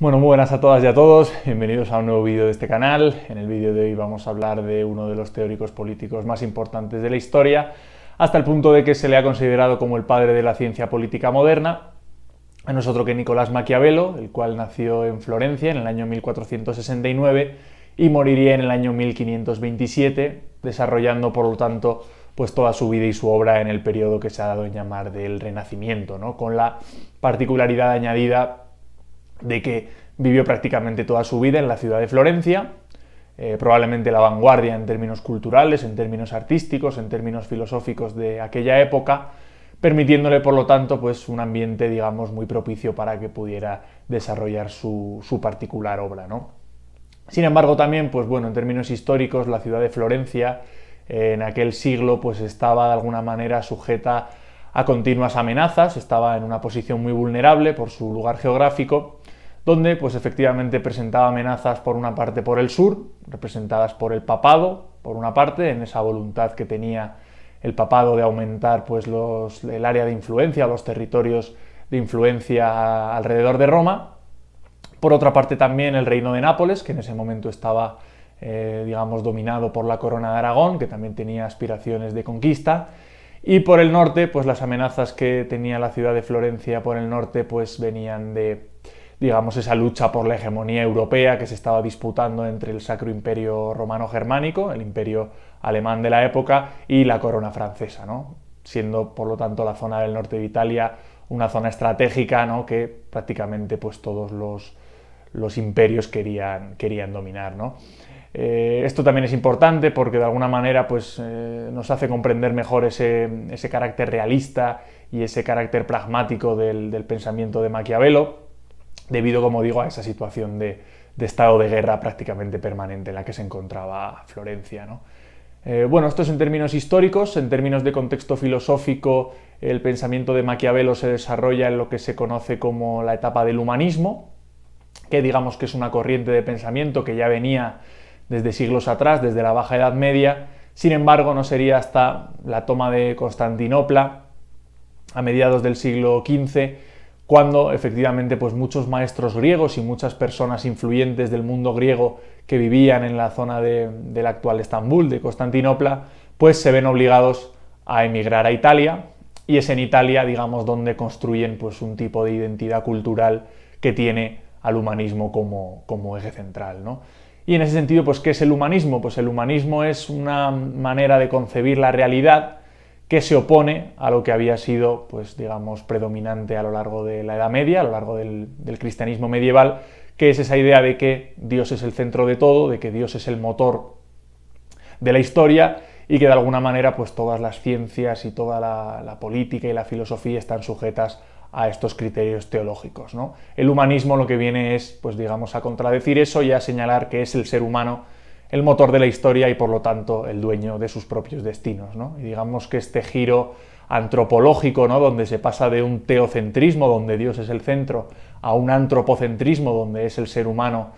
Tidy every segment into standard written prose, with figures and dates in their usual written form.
Bueno, muy buenas a todas y a todos, bienvenidos a un nuevo vídeo de este canal. En el vídeo de hoy vamos a hablar de uno de los teóricos políticos más importantes de la historia, hasta el punto de que se le ha considerado como el padre de la ciencia política moderna. No es otro que Nicolás Maquiavelo, el cual nació en Florencia en el año 1469 y moriría en el año 1527, desarrollando por lo tanto pues toda su vida y su obra en el periodo que se ha dado en llamar del Renacimiento, ¿no? Con la particularidad añadida de que vivió prácticamente toda su vida en la ciudad de Florencia, probablemente la vanguardia en términos culturales, en términos artísticos, en términos filosóficos de aquella época, permitiéndole por lo tanto pues un ambiente, digamos, muy propicio para que pudiera desarrollar su particular obra, ¿no? Sin embargo también, pues bueno, en términos históricos, la ciudad de Florencia en aquel siglo pues estaba de alguna manera sujeta a continuas amenazas, estaba en una posición muy vulnerable por su lugar geográfico, donde pues efectivamente presentaba amenazas por una parte por el sur, representadas por el papado, por una parte, en esa voluntad que tenía el papado de aumentar pues el área de influencia, los territorios de influencia alrededor de Roma. Por otra parte también el reino de Nápoles, que en ese momento estaba digamos dominado por la corona de Aragón, que también tenía aspiraciones de conquista. Y por el norte, pues las amenazas que tenía la ciudad de Florencia por el norte pues venían de, digamos, esa lucha por la hegemonía europea que se estaba disputando entre el Sacro Imperio Romano-Germánico, el imperio alemán de la época, y la corona francesa, ¿no? Siendo, por lo tanto, la zona del norte de Italia una zona estratégica, ¿no? Que prácticamente pues todos los imperios querían dominar, ¿no? Esto también es importante porque de alguna manera pues, nos hace comprender mejor ese carácter realista y ese carácter pragmático del pensamiento de Maquiavelo, debido, como digo, a esa situación de estado de guerra prácticamente permanente en la que se encontraba Florencia, ¿no? Bueno, esto es en términos históricos. En términos de contexto filosófico, el pensamiento de Maquiavelo se desarrolla en lo que se conoce como la etapa del humanismo, que digamos que es una corriente de pensamiento que ya venía desde siglos atrás, desde la Baja Edad Media. Sin embargo, no sería hasta la toma de Constantinopla a mediados del siglo XV cuando efectivamente pues muchos maestros griegos y muchas personas influyentes del mundo griego que vivían en la zona del actual Estambul, de Constantinopla, pues se ven obligados a emigrar a Italia, y es en Italia, digamos, donde construyen pues un tipo de identidad cultural que tiene al humanismo como eje central, ¿no? Y en ese sentido, pues, ¿qué es el humanismo? Pues el humanismo es una manera de concebir la realidad que se opone a lo que había sido, pues, digamos, predominante a lo largo de la Edad Media, a lo largo del cristianismo medieval, que es esa idea de que Dios es el centro de todo, de que Dios es el motor de la historia y que de alguna manera pues todas las ciencias y toda la política y la filosofía están sujetas a estos criterios teológicos, ¿no? El humanismo lo que viene es, pues digamos, a contradecir eso y a señalar que es el ser humano el motor de la historia y por lo tanto el dueño de sus propios destinos, ¿no? Y digamos que este giro antropológico, ¿no? Donde se pasa de un teocentrismo, donde Dios es el centro, a un antropocentrismo, donde es el ser humano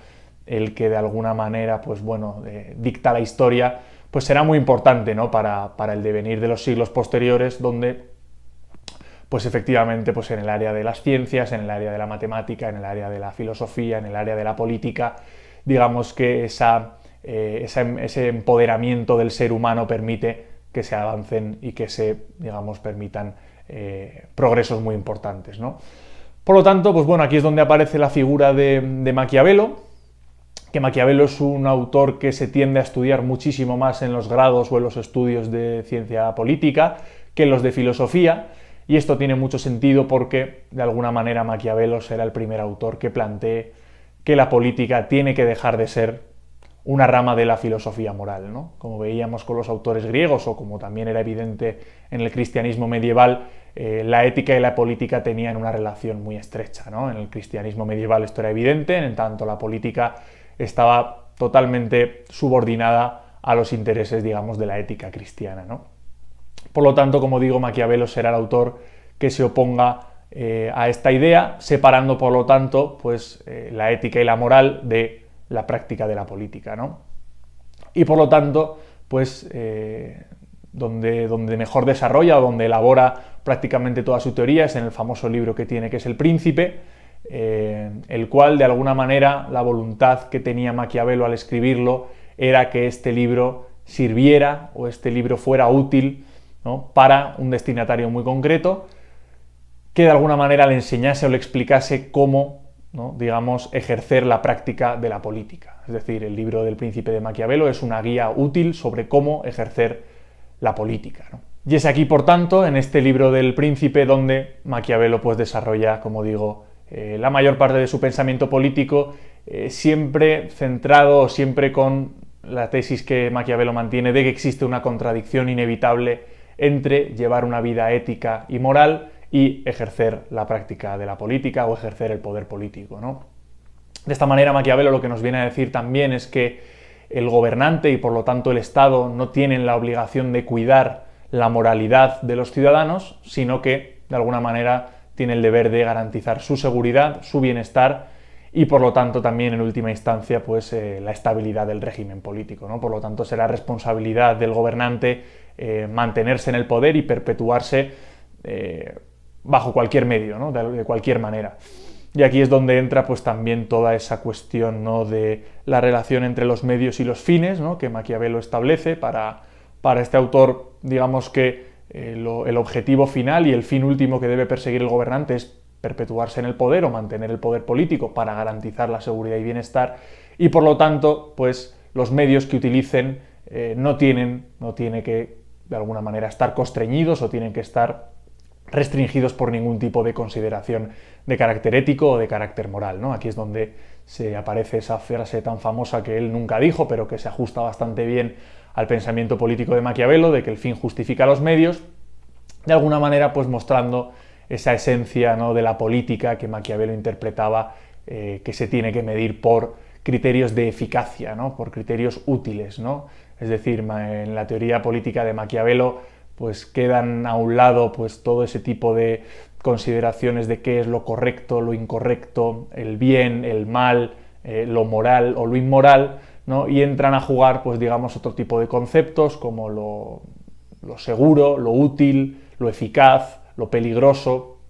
el que de alguna manera pues bueno, dicta la historia, pues será muy importante, ¿no? para el devenir de los siglos posteriores, donde pues efectivamente pues en el área de las ciencias, en el área de la matemática, en el área de la filosofía, en el área de la política, digamos que ese empoderamiento del ser humano permite que se avancen y que se, digamos, permitan progresos muy importantes, ¿no? Por lo tanto, pues bueno, aquí es donde aparece la figura de Maquiavelo, que Maquiavelo es un autor que se tiende a estudiar muchísimo más en los grados o en los estudios de ciencia política que en los de filosofía, y esto tiene mucho sentido porque de alguna manera Maquiavelo será el primer autor que plantee que la política tiene que dejar de ser una rama de la filosofía moral, ¿no? Como veíamos con los autores griegos o como también era evidente en el cristianismo medieval, la ética y la política tenían una relación muy estrecha, ¿no? En el cristianismo medieval esto era evidente, en tanto la política estaba totalmente subordinada a los intereses, digamos, de la ética cristiana, ¿no? Por lo tanto, como digo, Maquiavelo será el autor que se oponga a esta idea, separando, por lo tanto, pues, la ética y la moral de la práctica de la política, ¿no? Y por lo tanto, pues, donde mejor desarrolla o donde elabora prácticamente toda su teoría es en el famoso libro que tiene, que es El Príncipe, el cual de alguna manera la voluntad que tenía Maquiavelo al escribirlo era que este libro sirviera o este libro fuera útil, ¿no?, para un destinatario muy concreto, que de alguna manera le enseñase o le explicase cómo, ¿no?, digamos, ejercer la práctica de la política. Es decir, el libro del Príncipe de Maquiavelo es una guía útil sobre cómo ejercer la política, ¿no? Y es aquí, por tanto, en este libro del Príncipe, donde Maquiavelo pues desarrolla, como digo, la mayor parte de su pensamiento político, siempre centrado, siempre con la tesis que Maquiavelo mantiene de que existe una contradicción inevitable entre llevar una vida ética y moral y ejercer la práctica de la política o ejercer el poder político, ¿no? De esta manera, Maquiavelo lo que nos viene a decir también es que el gobernante y por lo tanto el Estado no tienen la obligación de cuidar la moralidad de los ciudadanos, sino que de alguna manera tiene el deber de garantizar su seguridad, su bienestar y por lo tanto también en última instancia pues la estabilidad del régimen político, ¿no? Por lo tanto será responsabilidad del gobernante mantenerse en el poder y perpetuarse bajo cualquier medio, ¿no?, de cualquier manera. Y aquí es donde entra pues también toda esa cuestión, ¿no?, de la relación entre los medios y los fines, ¿no?, que Maquiavelo establece para este autor. Digamos que el objetivo final y el fin último que debe perseguir el gobernante es perpetuarse en el poder o mantener el poder político para garantizar la seguridad y bienestar, y por lo tanto pues los medios que utilicen no tienen que de alguna manera estar constreñidos o tienen que estar restringidos por ningún tipo de consideración de carácter ético o de carácter moral, ¿no? Aquí es donde se aparece esa frase tan famosa que él nunca dijo, pero que se ajusta bastante bien al pensamiento político de Maquiavelo, de que el fin justifica los medios, de alguna manera pues mostrando esa esencia, ¿no?, de la política que Maquiavelo interpretaba, que se tiene que medir por criterios de eficacia, ¿no?, por criterios útiles, ¿no? Es decir, en la teoría política de Maquiavelo pues quedan a un lado pues todo ese tipo de consideraciones de qué es lo correcto, lo incorrecto, el bien, el mal, lo moral o lo inmoral, ¿no?, y entran a jugar pues digamos otro tipo de conceptos como lo seguro, lo útil, lo eficaz, lo peligroso,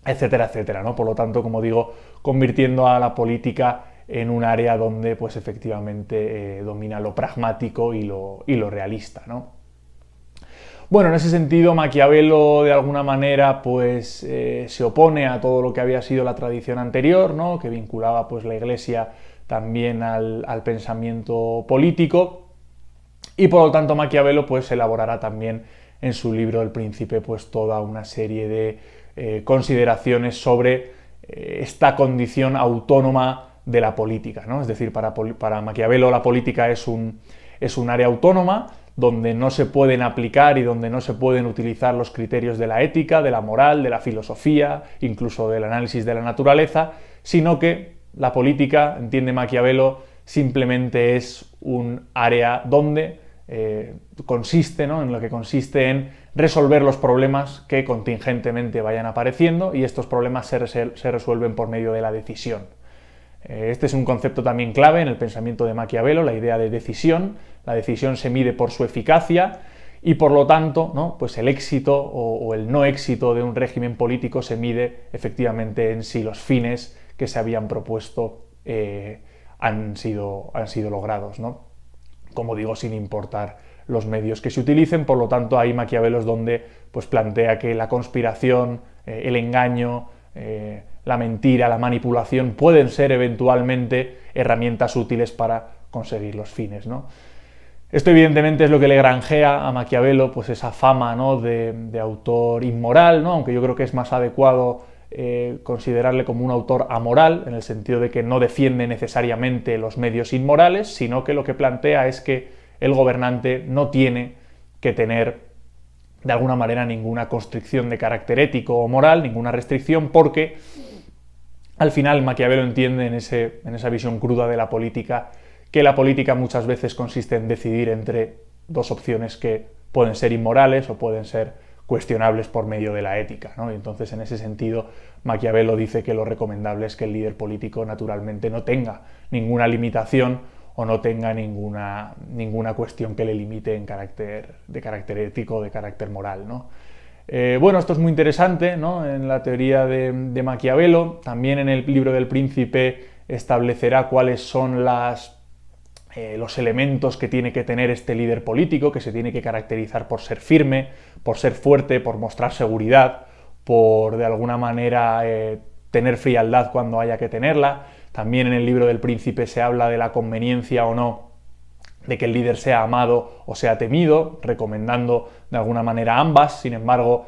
etcétera, etcétera, ¿no? Por lo tanto, como digo, convirtiendo a la política en un área donde pues efectivamente domina lo pragmático y lo realista, ¿no? Bueno, en ese sentido, Maquiavelo de alguna manera pues se opone a todo lo que había sido la tradición anterior, ¿no?, que vinculaba pues la Iglesia también al pensamiento político, y por lo tanto Maquiavelo pues elaborará también en su libro El Príncipe pues toda una serie de consideraciones sobre esta condición autónoma de la política, ¿no? Es decir, para Maquiavelo la política es un área autónoma donde no se pueden aplicar y donde no se pueden utilizar los criterios de la ética, de la moral, de la filosofía, incluso del análisis de la naturaleza, sino que la política, entiende Maquiavelo, simplemente es un área donde consiste, ¿no?, en lo que consiste en resolver los problemas que contingentemente vayan apareciendo, y estos problemas se resuelven por medio de la decisión. Este es un concepto también clave en el pensamiento de Maquiavelo, la idea de decisión. La decisión se mide por su eficacia y por lo tanto, ¿no?, pues el éxito o el no éxito de un régimen político se mide efectivamente en si los fines que se habían propuesto han sido logrados, ¿no? Como digo, sin importar los medios que se utilicen. Por lo tanto, ahí Maquiavelo es donde pues plantea que la conspiración, el engaño, la mentira, la manipulación pueden ser eventualmente herramientas útiles para conseguir los fines, ¿no? Esto evidentemente es lo que le granjea a Maquiavelo pues esa fama, ¿no?, de autor inmoral, ¿no?, aunque yo creo que es más adecuado considerarle como un autor amoral, en el sentido de que no defiende necesariamente los medios inmorales, sino que lo que plantea es que el gobernante no tiene que tener de alguna manera ninguna constricción de carácter ético o moral, ninguna restricción, porque al final Maquiavelo entiende en esa visión cruda de la política que la política muchas veces consiste en decidir entre dos opciones que pueden ser inmorales o pueden ser cuestionables por medio de la ética, ¿no? Y entonces, en ese sentido, Maquiavelo dice que lo recomendable es que el líder político naturalmente no tenga ninguna limitación o no tenga ninguna cuestión que le limite de carácter ético o de carácter moral, ¿no? Bueno, esto es muy interesante, ¿no?, en la teoría de Maquiavelo. También en el libro del Príncipe establecerá cuáles son los elementos que tiene que tener este líder político, que se tiene que caracterizar por ser firme, por ser fuerte, por mostrar seguridad, por de alguna manera tener frialdad cuando haya que tenerla. También en el libro del Príncipe se habla de la conveniencia o no de que el líder sea amado o sea temido, recomendando de alguna manera ambas. Sin embargo,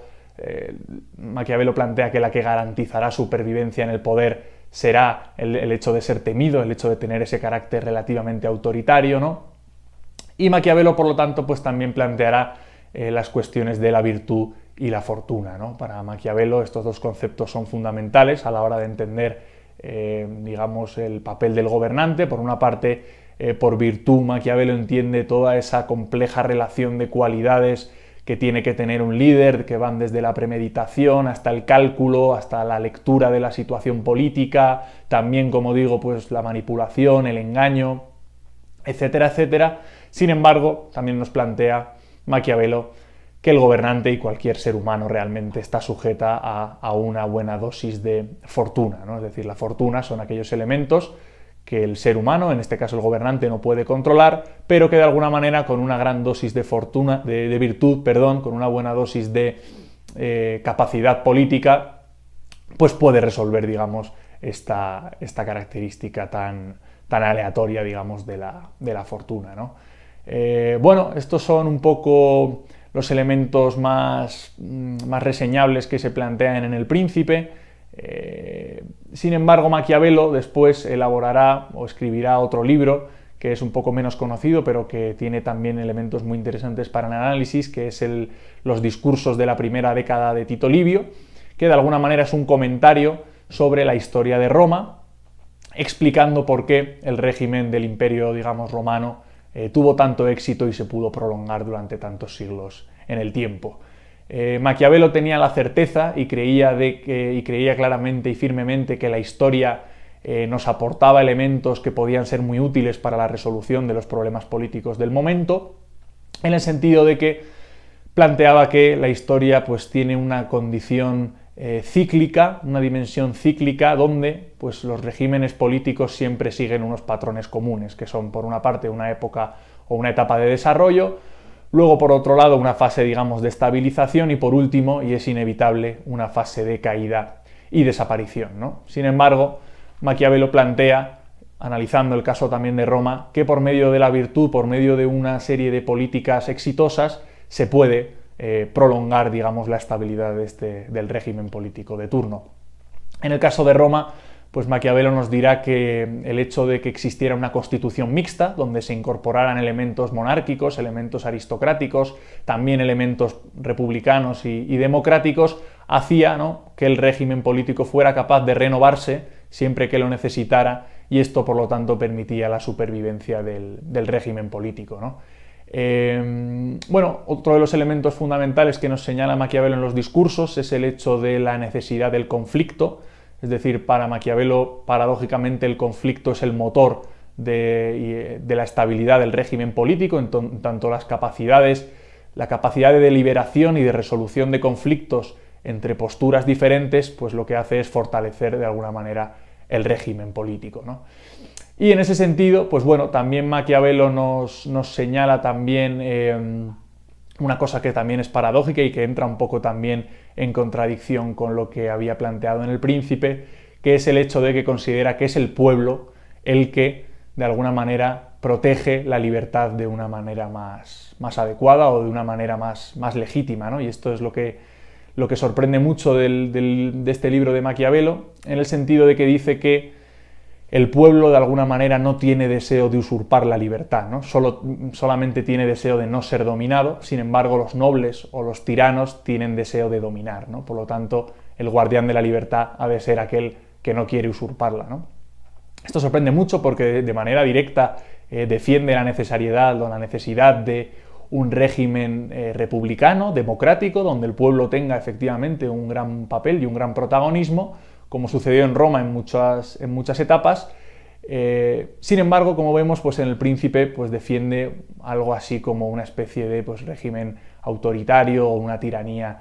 Maquiavelo plantea que la que garantizará supervivencia en el poder será el hecho de ser temido, el hecho de tener ese carácter relativamente autoritario, ¿no? Y Maquiavelo, por lo tanto, pues también planteará las cuestiones de la virtud y la fortuna, ¿no? Para Maquiavelo estos dos conceptos son fundamentales a la hora de entender, digamos, el papel del gobernante. Por una parte, por virtud, Maquiavelo entiende toda esa compleja relación de cualidades que tiene que tener un líder, que van desde la premeditación hasta el cálculo, hasta la lectura de la situación política, también, como digo, pues la manipulación, el engaño, etcétera, etcétera. Sin embargo, también nos plantea Maquiavelo que el gobernante y cualquier ser humano realmente está sujeta a una buena dosis de fortuna, ¿no? Es decir, la fortuna son aquellos elementos que el ser humano, en este caso el gobernante, no puede controlar, pero que de alguna manera con una gran dosis de fortuna, de virtud, perdón, con una buena dosis de capacidad política, pues puede resolver, digamos, esta característica tan aleatoria, digamos, de la fortuna, ¿no? Bueno, estos son un poco los elementos más reseñables que se plantean en El Príncipe. Sin embargo, Maquiavelo después elaborará o escribirá otro libro que es un poco menos conocido, pero que tiene también elementos muy interesantes para el análisis, que es Los discursos de la primera década de Tito Livio, que de alguna manera es un comentario sobre la historia de Roma, explicando por qué el régimen del imperio, digamos, romano tuvo tanto éxito y se pudo prolongar durante tantos siglos en el tiempo. Maquiavelo tenía la certeza y creía claramente y firmemente que la historia nos aportaba elementos que podían ser muy útiles para la resolución de los problemas políticos del momento, en el sentido de que planteaba que la historia pues tiene una condición cíclica, una dimensión cíclica, donde pues los regímenes políticos siempre siguen unos patrones comunes, que son, por una parte, una época o una etapa de desarrollo, luego, por otro lado, una fase, digamos, de estabilización y, por último, y es inevitable, una fase de caída y desaparición, ¿no? Sin embargo, Maquiavelo plantea, analizando el caso también de Roma, que por medio de la virtud, por medio de una serie de políticas exitosas, se puede prolongar, digamos, la estabilidad del régimen político de turno. En el caso de Roma, pues Maquiavelo nos dirá que el hecho de que existiera una constitución mixta, donde se incorporaran elementos monárquicos, elementos aristocráticos, también elementos republicanos y democráticos, hacía, ¿no?, que el régimen político fuera capaz de renovarse siempre que lo necesitara, y esto, por lo tanto, permitía la supervivencia del régimen político, ¿no? Bueno, otro de los elementos fundamentales que nos señala Maquiavelo en los discursos es el hecho de la necesidad del conflicto. Es decir, para Maquiavelo, paradójicamente, el conflicto es el motor de la estabilidad del régimen político, en tanto la capacidad de deliberación y de resolución de conflictos entre posturas diferentes, pues lo que hace es fortalecer de alguna manera el régimen político, ¿no? Y en ese sentido, pues bueno, también Maquiavelo nos señala también una cosa que también es paradójica y que entra un poco también en contradicción con lo que había planteado en El Príncipe, que es el hecho de que considera que es el pueblo el que, de alguna manera, protege la libertad de una manera más adecuada o de una manera más legítima, ¿no? Y esto es lo que sorprende mucho de este libro de Maquiavelo, en el sentido de que dice que el pueblo de alguna manera no tiene deseo de usurpar la libertad, ¿no? Solamente tiene deseo de no ser dominado. Sin embargo, los nobles o los tiranos tienen deseo de dominar, ¿no? Por lo tanto, el guardián de la libertad ha de ser aquel que no quiere usurparla, ¿no? Esto sorprende mucho porque de manera directa defiende la necesidad de un régimen republicano, democrático, donde el pueblo tenga efectivamente un gran papel y un gran protagonismo, como sucedió en Roma en muchas etapas. Sin embargo, como vemos, pues en El Príncipe pues defiende algo así como una especie de régimen autoritario o una tiranía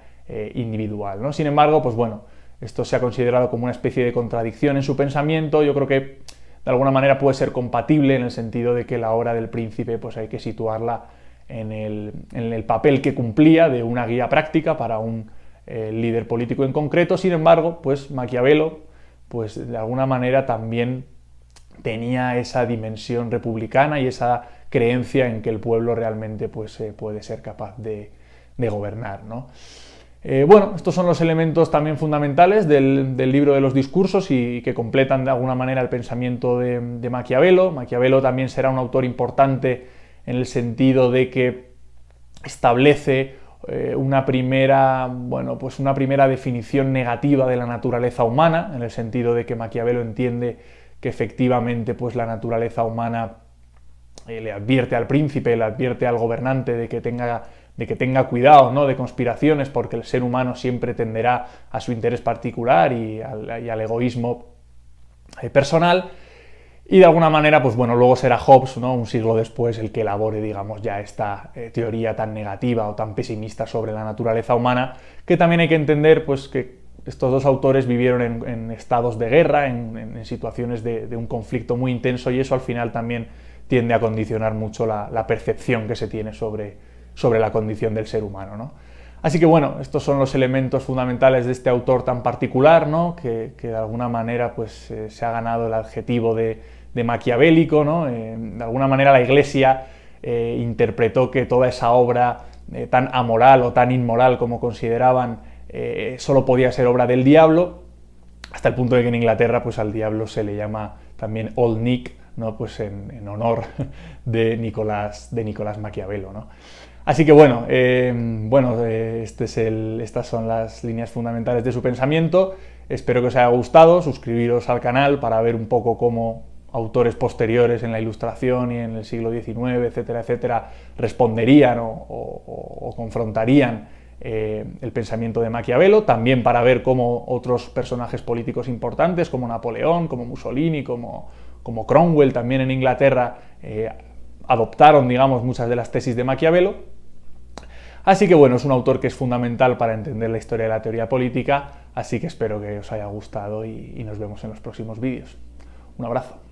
individual, ¿no? Sin embargo, pues bueno, esto se ha considerado como una especie de contradicción en su pensamiento. Yo creo que de alguna manera puede ser compatible en el sentido de que la obra del Príncipe pues hay que situarla en el papel que cumplía de una guía práctica para un líder político en concreto. Sin embargo, pues Maquiavelo pues de alguna manera también tenía esa dimensión republicana y esa creencia en que el pueblo realmente pues, puede ser capaz de gobernar, ¿no? Bueno, estos son los elementos también fundamentales del libro de los discursos y que completan de alguna manera el pensamiento de Maquiavelo. Maquiavelo también será un autor importante en el sentido de que establece una primera definición negativa de la naturaleza humana, en el sentido de que Maquiavelo entiende que efectivamente pues, la naturaleza humana le advierte al príncipe, le advierte al gobernante de que tenga cuidado, ¿no?, de conspiraciones, porque el ser humano siempre tenderá a su interés particular y al egoísmo personal. Y de alguna manera, pues bueno, luego será Hobbes, ¿no?, un siglo después, el que elabore, digamos, ya esta teoría tan negativa o tan pesimista sobre la naturaleza humana, que también hay que entender, pues, que estos dos autores vivieron en estados de guerra, en situaciones de un conflicto muy intenso, y eso al final también tiende a condicionar mucho la percepción que se tiene sobre la condición del ser humano, ¿no? Así que bueno, estos son los elementos fundamentales de este autor tan particular, ¿no?, que de alguna manera pues, se ha ganado el adjetivo de maquiavélico, ¿no? De alguna manera la Iglesia interpretó que toda esa obra tan amoral o tan inmoral como consideraban solo podía ser obra del diablo, hasta el punto de que en Inglaterra pues, al diablo se le llama también Old Nick, ¿no?, pues en honor de Nicolás Maquiavelo, ¿no? Así que bueno, estas son las líneas fundamentales de su pensamiento. Espero que os haya gustado. Suscribiros al canal para ver un poco cómo autores posteriores en la Ilustración y en el siglo XIX, etcétera, etcétera, responderían o confrontarían el pensamiento de Maquiavelo. También para ver cómo otros personajes políticos importantes, como Napoleón, como Mussolini, como Cromwell, también en Inglaterra, adoptaron, digamos, muchas de las tesis de Maquiavelo. Así que bueno, es un autor que es fundamental para entender la historia de la teoría política, así que espero que os haya gustado y nos vemos en los próximos vídeos. Un abrazo.